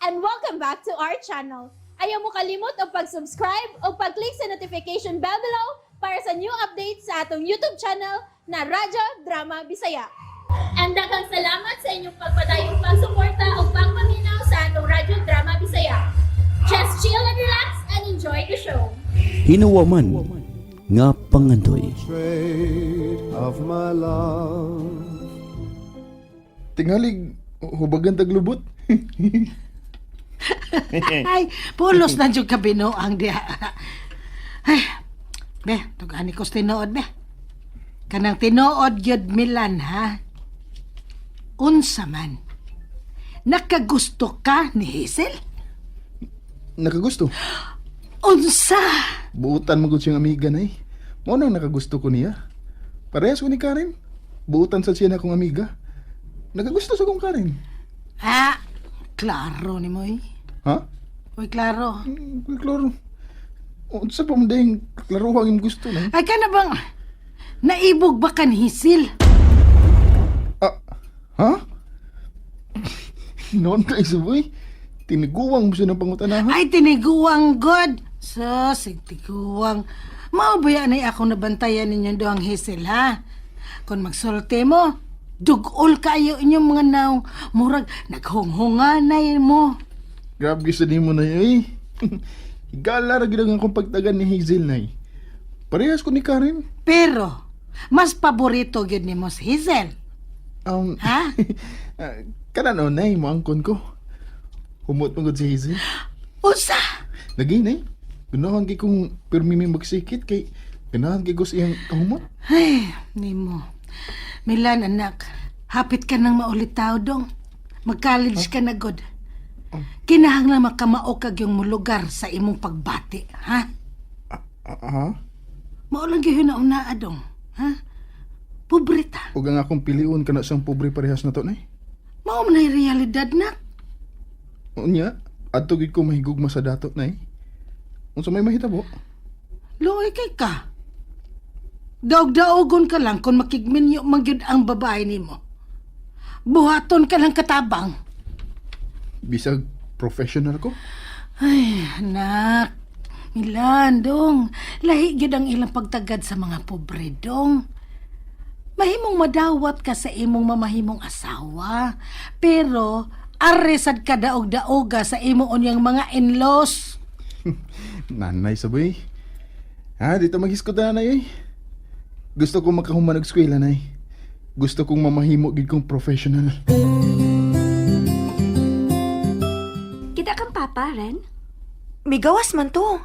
and welcome back to our channel. Ayaw mo kalimot o pag-subscribe o pag-click sa notification bell below para sa new updates sa atong YouTube channel na Radyo Drama Bisaya. And daghang salamat sa inyong pagpadayong pagsuporta o pagpaminaw sa atong Radyo Drama Bisaya. Just chill and relax and enjoy the show. Hinuwaman nga pangandoy. Trade of my love. Tingalig, hubagan taglubot. Ay, pulos na dyan ka binuang diha. Ay, be, tugani ko tinuod, be. Kanang tinuod yun Milan, ha? Unsa man. Nakagusto ka ni Hazel? Nakagusto. Unsa? Buutan mo siyang amiga na eh. Mo nang nakagusto ko niya. Parehas ko ni Karen. Buutan sa siya na akong amiga. Nakagusto sa akong Karen. Ha? Klaro ni mo, eh. Ha? Uy, klaro. Klaro. Sa pa mo dahil klaro ang iyong gusto na. Ay, ka na bang naibog ba ka ni Hazel? Ha? Noon ka isaboy. Tiniguang mo siya ng pangutanahan. Ay, tiniguang God. Tiguang. Maubaya na ako nabantayan ninyo doang Hazel, ha? Kung magsulti mo, dugol kayo inyong mga naong murag naghunghunganay mo. Grabe sa di mo na yun eh. Higala ra gid ang akong pagtagan ni Hazel na eh. Parehas ko ni Karen. Pero, mas paborito gyud ni mo si Hazel. Ha? Kanan na mo angkon ko. Humot mo gud si Hazel. Usa? Lagi na eh. Ganahan kay kong permimi magsikit kay ganahan kay ko siyang kahumot. Ay, Nimo. Milan, anak. Hapit ka nang maulit tao dong. Mag-college ka na, God. Kinahanglan makamao kag yung lugar sa imong pagbati, ha? Ha? Maulang gyud na una dong, ha? Pobreta. Ug ang akong piliun kana sang pobre parehas na to nay. Mao man ay realidad na. Unya, adto gid ko mahigugma sa datot nay. Unsa may mahitabo? Luoy kay ka. Daog-daogon ka lang kung makigminyo magyud ang babae nimo. Buhaton ka lang katabang. Bisag professional ko. Ay, anak. Milan, dong. Lahi gyud ang ilang pagtagad sa mga pobre, dong. Mahimong madawat ka sa imong mamahimong asawa. Pero, aresad ka daog-daoga sa imong unyang mga in-laws. Nanay sabay. Ha, dito maghiskot na nay. Gusto kong makahuman og eskwela nay. Gusto kong mamahimo gid kong professional. Kita kang papa, Ren? May gawas man to.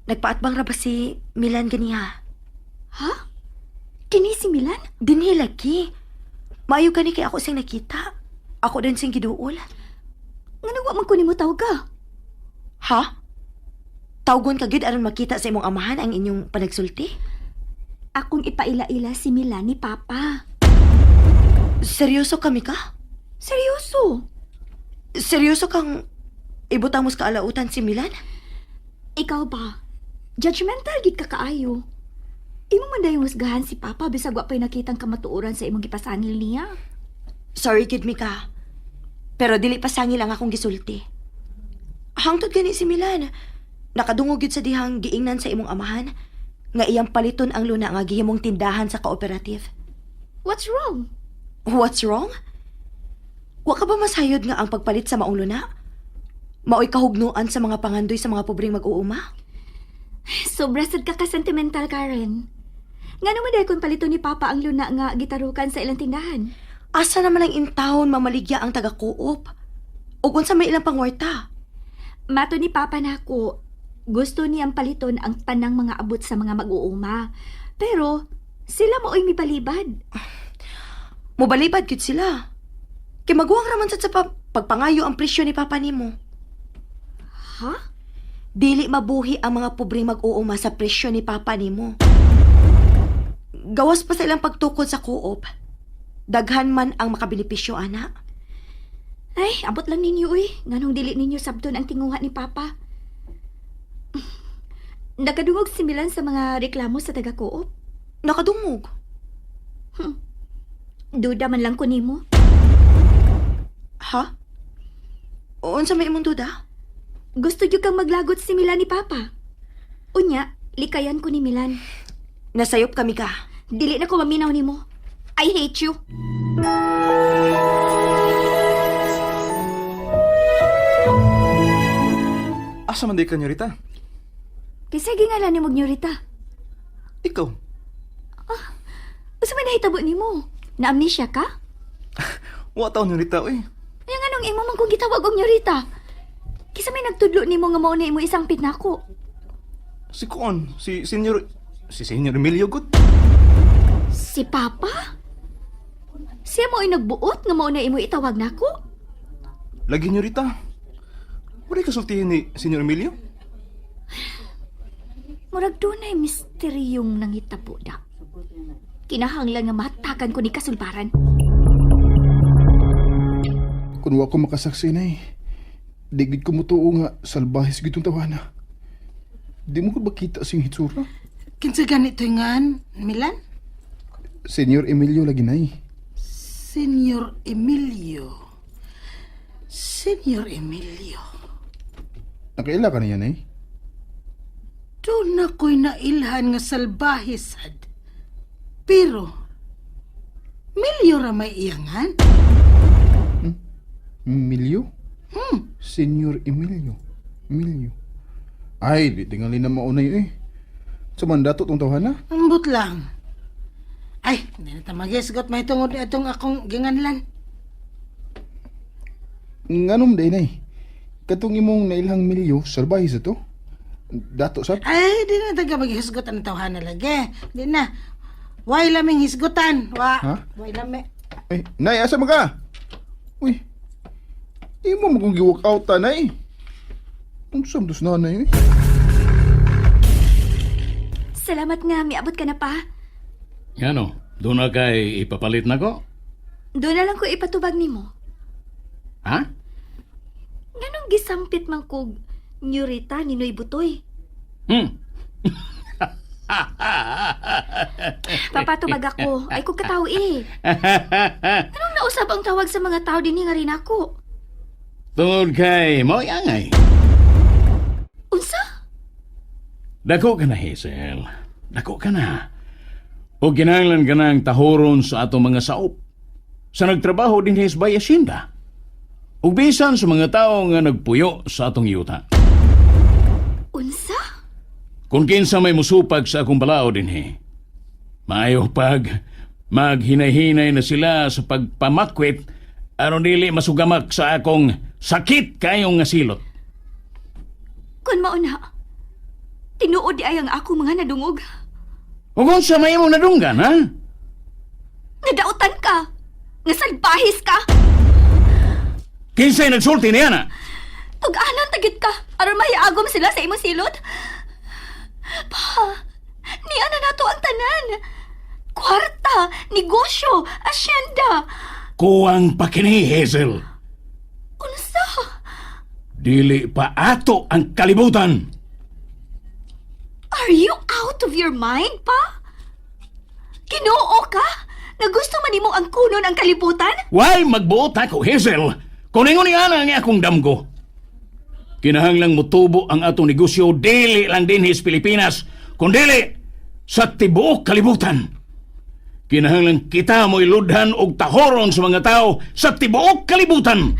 Nagpaatbang ra ba si Milan ganiha? Ha? Kini si Milan? Dinhi lagi. Maayo gani kay ako sing nakita. Ako din sing giduol. Nga nagwa man kunin mo tawag ka? Ha? Tawgon ka gid aron makita sa imong amahan ang inyong panagsulti? Akong ipaila-ila si Milan ni Papa. Seryoso kami ka? Seryoso? Seryoso kang ibutang mo sa kaalautan si Milan? Ikaw ba? Judgmental gid ka kaayo. Imo man dayong husgahan si Papa bisag wa pay nakitang kamatuoran sa imong gipasangil niya. Sorry gid mi ka. Pero dili pa sangil ang akong gisulti. Hangtod gani si Milan. Nakadungog gid sa dihang giingnan sa imong amahan nga iyang paliton ang luna nga gihimong tindahan sa cooperative. What's wrong? What's wrong? Wa ka ba masayod nga ang pagpalit sa maong luna? Maoy kahugnuan sa mga pangandoy sa mga pobreng mag-uuma? Sobra sad ka ka-sentimental, Karen. Nga naman dahil kung palito ni Papa ang luna nga gitarukan sa ilang tindahan. Asa naman ang intawon mamaligya ang taga-coop? O kung sa may ilang pangwarta? Mato ni Papa na ako, gusto niyang paliton ang tanang mga abot sa mga mag-uuma. Pero, sila mao'y mipalibad. Mobalibad gid sila. Kay maguwang raman sa pagpangayo ang presyo ni Papa nimo. Ha? Dili mabuhi ang mga pobre mag-uuma sa presyo ni Papa nimo. Gawas pa sa ilang pagtukod sa coop. Daghan man ang makabenepisyo, ana. Ay, abot lang ninyo nganong dili ninyo sabton ang tinguha ni Papa. Nakadungog si Milan sa mga reklamo sa taga-coop. Nakadungog. Duda man lang ko nimo. Ha? Unsa may imong duda? Gusto gyud kang maglagot si Milan ni Papa. Unya, likayan ko ni Milan. Nasayop kami ka. Dili na ko maminaw nimo. I hate you. Asa man di ka nyo, Rita? Kasi gingalan ni Rita. Ikaw. Usa man nahitabo nimo? Na-amnesia ka? Wa taon nyo, Rita, uy. Yang anong imo man kung gitawag og Rita? Kisa may nagtudlo nimo nga mao na imo isang pitnako. Si Kuon, si Senyor Emilio Gut. Si Papa? Siya mo ay nagbuot nga mao na imo itawag nako? Lagi nyo, Rita. Wala kasultihin ni Senyor Emilio? Murag dunay misteryong nangitabo da. Kinahanglan nga matakan ko ni kasulbaran. Kung wa ko makasaksi na di gid ko mutuo nga salbahis gid tong tawana. Di mo ko ba kita sing hitsura? Kinsa ganito ngan, Milan? Senyor Emilio lagi na Senyor Emilio. Senyor Emilio. Nakaila ka na yan Doon ako'y nailhan nga salbahisad. Pero, Emilio ra may iyangan? Emilio? Senyor Emilio. Emilio. Ay, di tingali na maunay Sa mandato tong tawhana? Ambot lang. Ay, hindi na tamagisgot may tungod itong akong ginganlan. Nganom day Katong imong nailhang Emilio, salbahis ito? Dato sab? Ay, di na taga maghisgot ang tawhana lagi. Di na. Way laming hisgutan. Ha? Way lami. Ay, nay, asa mo ka? Uy, di mo mo kong giwalk out ta, nay. Ang samdos na, nay. Salamat nga, miabot ka na pa. Ano, doon na kay ipapalit na ko? Doon na lang ko ipatubag nimo. Ha? Nganong gisampit man kog Rita ni Noy Butoy? Papatubag ako. Ay kog katawo Anong nausab ang tawag sa mga tao din nga rin ako? Tungod kay mo yangay. Unsa? Dako ka na, Hazel. Dako ka na. O ginanglan ka ng tahoron sa atong mga saop. Sa nagtrabaho din sa Bay Hacienda. O bisan sa mga tao nga nagpuyo sa atong yuta. Unsa? Kung kinsa may musupag sa akong balao din maayo pag maghinay-hinay na sila sa pagpamakwit aron dili masugamak sa akong sakit kayong nga silot. Kun mauna, tinuod di ay ang ako mga nadungog. O kung sa may mong nadunggan, ha? Nadautan ka! Nga salbahis ka! Kinsay nagsulti niya na? Kung anan tagit ka, aron mahiagom sila sa imong silot. Pa, niya na nato ang tanan. Kwarta, negosyo, asyenda. Kuwang pakini, Hazel. Unsa? Dili pa ato ang kalibutan. Are you out of your mind, pa? Ginoo ka? Na gusto man nimo ang kunon ang kalibutan? Why magbuot ako, Hazel? Kuningon ni ana nga akong damgo. Kinahanglang mutubo ang atong negosyo dili lang din his Pilipinas, kundi sa tibuok kalibutan. Kinahanglang kita mo'y ludhan og tahoron sa mga tao sa tibuok kalibutan.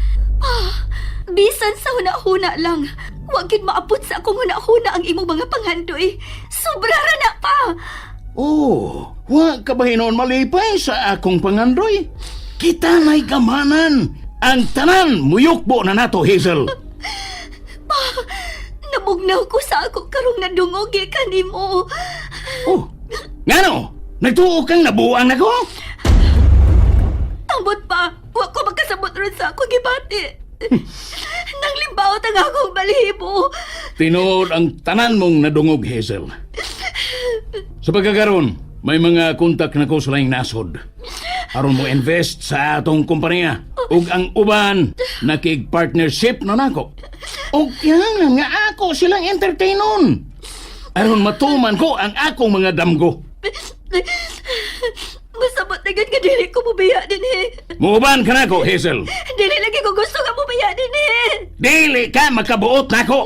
Bisan sa huna-huna lang, wag gid maabot sa akong huna-huna ang imong mga panghandoy. Sobra ra na pa. Oh, wa ka ba hinon malipay sa akong pangandoy? Kita may gamanan. Ang tanan muyukbo na nato, Hazel. Pa, nabugnaw ko sa akong karong nadungog kanimo. Oh, ngano? Nagtuo kang nabuang ako? Ambot pa, wa ko magkasabot ron sa akong gibati. Nang limbaot ang akong balibo. Tinuod ang tanan mong nadungog, Hazel. Sa pagkakaroon, may mga kontak na ko sa laing nasod. Aron mo invest sa atong kompanya. Ug ang uban, nakig-partnership na nako. Ug yan nga ako silang entertainon. Aron matuman ko ang akong mga damgo. Masabot na gud nga dili ko mubaya din Muuban ka nako, Hazel. Dili lagi ko gusto nga mubaya din Dili ka makabuot nako.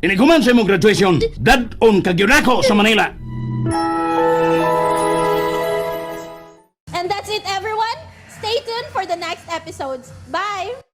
Iniguman sa imong graduation, dad-on kag yun ako sa Manila. And that's it, everyone. Stay tuned for the next episodes. Bye!